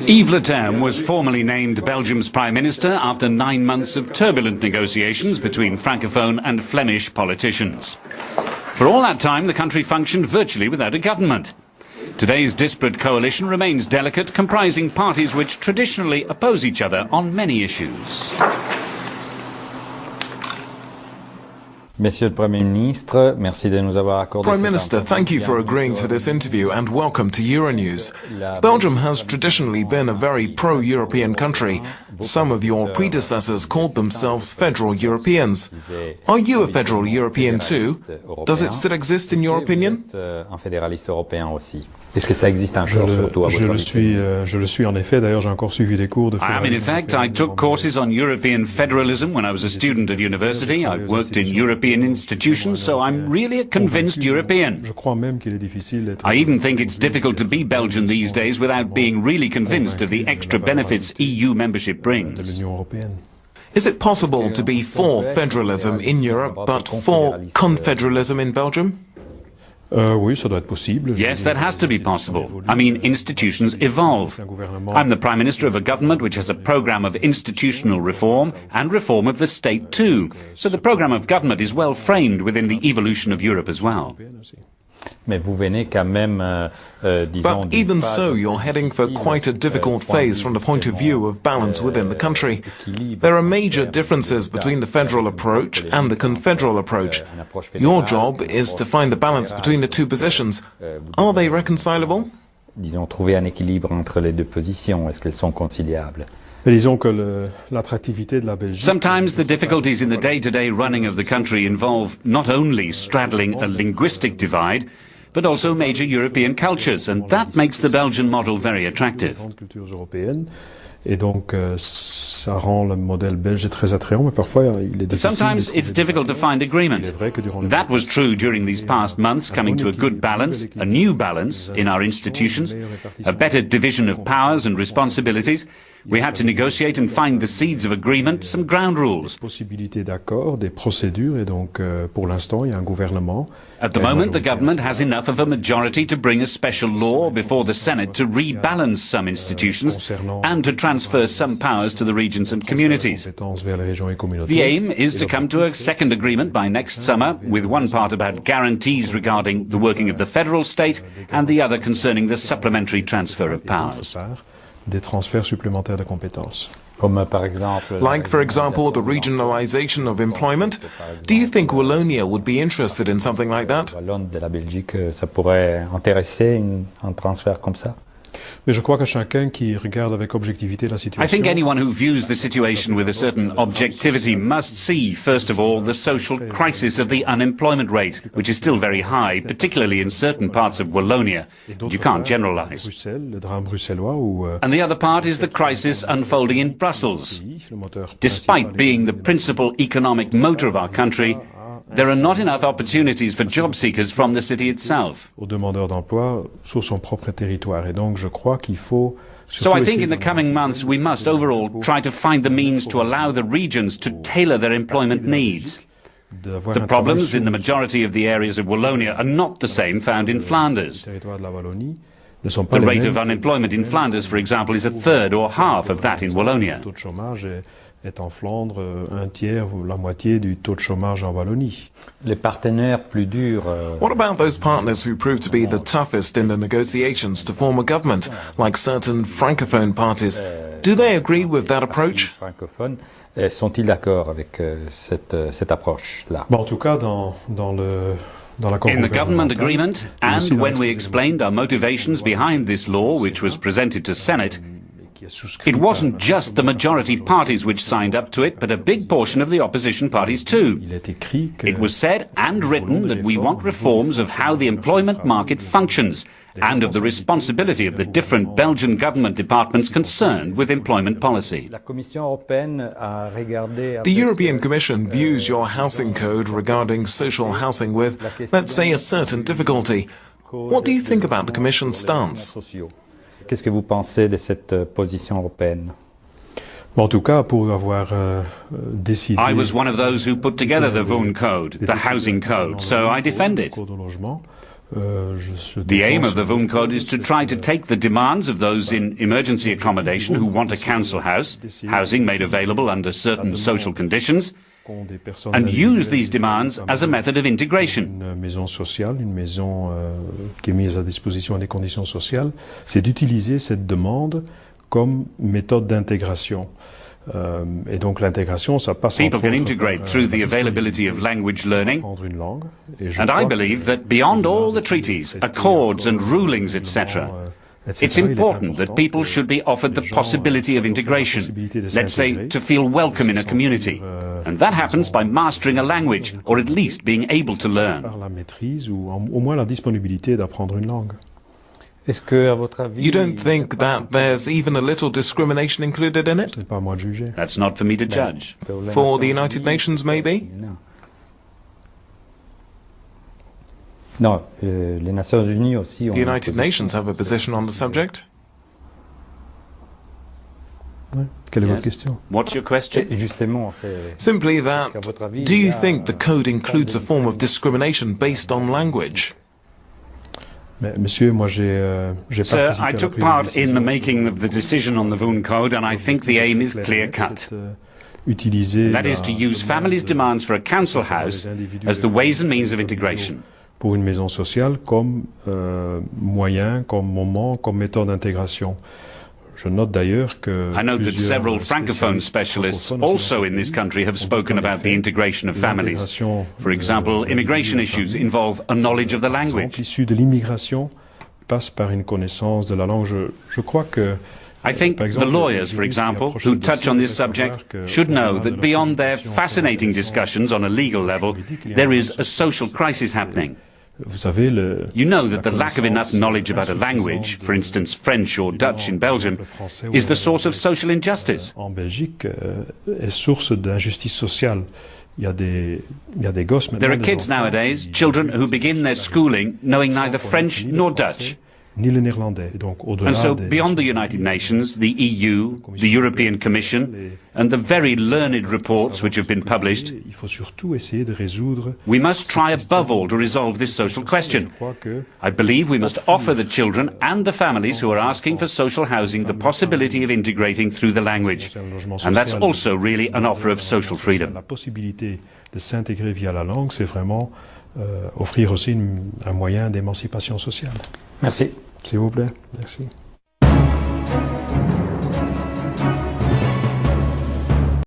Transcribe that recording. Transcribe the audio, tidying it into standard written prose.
Yves Leterme was formally named Belgium's Prime Minister after 9 months of turbulent negotiations between Francophone and Flemish politicians. For all that time, the country functioned virtually without a government. Today's disparate coalition remains delicate, comprising parties which traditionally oppose each other on many issues. Prime Minister, thank you for agreeing to this interview and welcome to EuroNews. Belgium has traditionally been a very pro-European country. Some of your predecessors called themselves federal Europeans. Are you a federal European too? Does it still exist in your opinion? Je le suis en effet. D'ailleurs, j'ai encore suivi des cours de fédéralisme. In effect, I took courses on European federalism when I was a student at university. I worked in European institutions, so I'm really a convinced European. Je crois même qu'il est difficile d'être. I even think it's difficult to be Belgian these days without being really convinced of the extra benefits EU membership brings. Is it possible to be for federalism in Europe, but for confederalism in Belgium? Oui, ça doit être possible. Yes, that has to be possible. I mean, institutions evolve. I'm the Prime Minister of a government which has a program of institutional reform and reform of the state too. So the program of government is well framed within the evolution of Europe as well. But even so, you're heading for quite a difficult phase from the point of view of balance within the country. There are major differences between the federal approach and the confederal approach. Your job is to find the balance between the two positions. Are they reconcilable? Trouver un équilibre entre les deux positions, est-ce qu'elles sont conciliables? Sometimes the difficulties in the day-to-day running of the country involve not only straddling a linguistic divide, but also major European cultures, and that makes the Belgian model very attractive. Et donc, ça rend le modèle belge très attrayant, mais parfois il est difficile. Sometimes it's difficult to find agreement. That was true during these past months, coming to a good balance, a new balance in our institutions, a better division of powers and responsibilities. We had to negotiate and find the seeds of agreement, some ground rules. Possibilité d'accord, des procédures, et donc pour l'instant il y a un gouvernement. At the moment, the government has enough of a majority to bring a special law before the Senate to rebalance some institutions and to transfer some powers to the regions and communities. The aim is to come to a second agreement by next summer, with one part about guarantees regarding the working of the federal state and the other concerning the supplementary transfer of powers. Des transferts supplémentaires de compétences. Like, for example, the regionalization of employment. Do you think Wallonia would be interested in something like that? De la Belgique, ça pourrait intéresser un transfert comme ça? Mais je crois que chacun qui regarde avec objectivité la situation. I think anyone who views the situation with a certain objectivity must see, first of all, the social crisis of the unemployment rate, which is still very high, particularly in certain parts of Wallonia. You can't generalize. And the other part is the crisis unfolding in Brussels. Despite being the principal economic motor of our country, there are not enough opportunities for job seekers from the city itself. Aux demandeurs d'emploi sur son propre territoire. Et donc je crois qu'il faut. So I think in the coming months we must overall try to find the means to allow the regions to tailor their employment needs. The problems in the majority of the areas of Wallonia are not the same found in Flanders. The rate of unemployment in Flanders, for example, is a third or half of that in Wallonia. Est en Flandre un tiers ou la moitié du taux de chômage en Wallonie. Les partenaires plus durs. What about those partners who prove to be the toughest in the negotiations to form a government, like certain francophone parties? Do they agree with that approach? Francophones sont-ils d'accord avec cette approche-là? En tout cas, dans in the government agreement, and when we explained our motivations behind this law, which was presented to Senate, it wasn't just the majority parties which signed up to it, but a big portion of the opposition parties too. It was said and written that we want reforms of how the employment market functions and of the responsibility of the different Belgian government departments concerned with employment policy. The European Commission views your housing code regarding social housing with, let's say, a certain difficulty. What do you think about the Commission's stance? Qu'est-ce que vous pensez de cette position européenne? En tout cas, pour avoir décidé... I was one of those who put together the Wohn Code, the housing code, so I defend it. The aim of the Wohn Code is to try to take the demands of those in emergency accommodation who want a council house, housing made available under certain social conditions, and use these demands as a method of integration. Une maison sociale, une maison qui est mise à disposition à des conditions sociales, c'est d'utiliser cette demande comme méthode d'intégration. Et donc l'intégration, ça passe People can integrate through the availability of language learning, and I believe that beyond all the treaties, accords and rulings, etc., it's important that people should be offered the possibility of integration, let's say to feel welcome in a community. And that happens by mastering a language, or at least being able to learn. Par la maîtrise ou au moins la disponibilité d'apprendre une langue. You don't think that there's even a little discrimination included in it? C'est pas à moi de juger. That's not for me to judge. For the United Nations, maybe? Non, les Nations Unies aussi ont... The United Nations have a position on the subject? Quelle est votre question? What's your question? Justement, Simply that, do you think the code includes a form of discrimination based on language? Mais, monsieur, moi j'ai Sir, I took part in the making of the decision on the Wohn Code, and I think the aim is clear-cut. That is to use families' demands for a council house as the ways and means of integration. Pour une maison sociale comme moyen, comme moment, comme méthode d'intégration. Je note d'ailleurs que I note that several francophone specialists also in this country have spoken about the integration of families. For example, immigration issues involve a knowledge of the language. L'issue de l'immigration passe par une connaissance de la langue. Je crois que I think the lawyers, for example, who touch on this subject should know that beyond their fascinating discussions on a legal level, there is a social crisis happening. You know that the lack of enough knowledge about a language, for instance French or Dutch in Belgium, is the source of social injustice. En Belgique, est source d'injustice sociale. Il y a des gosses maintenant. There are kids nowadays, children who begin their schooling knowing neither French nor Dutch. Ni le néerlandais. Donc, and so beyond the United Nations, the EU, the European Commission, and the very learned reports which have been published, we must try above all to resolve this social question. I believe we must offer the children and the families who are asking for social housing the possibility of integrating through the language. And that's also really an offer of social freedom. La possibilité de s'intégrer via la langue, c'est vraiment offrir aussi un moyen d'émancipation sociale. Merci. S'il vous plaît. Merci.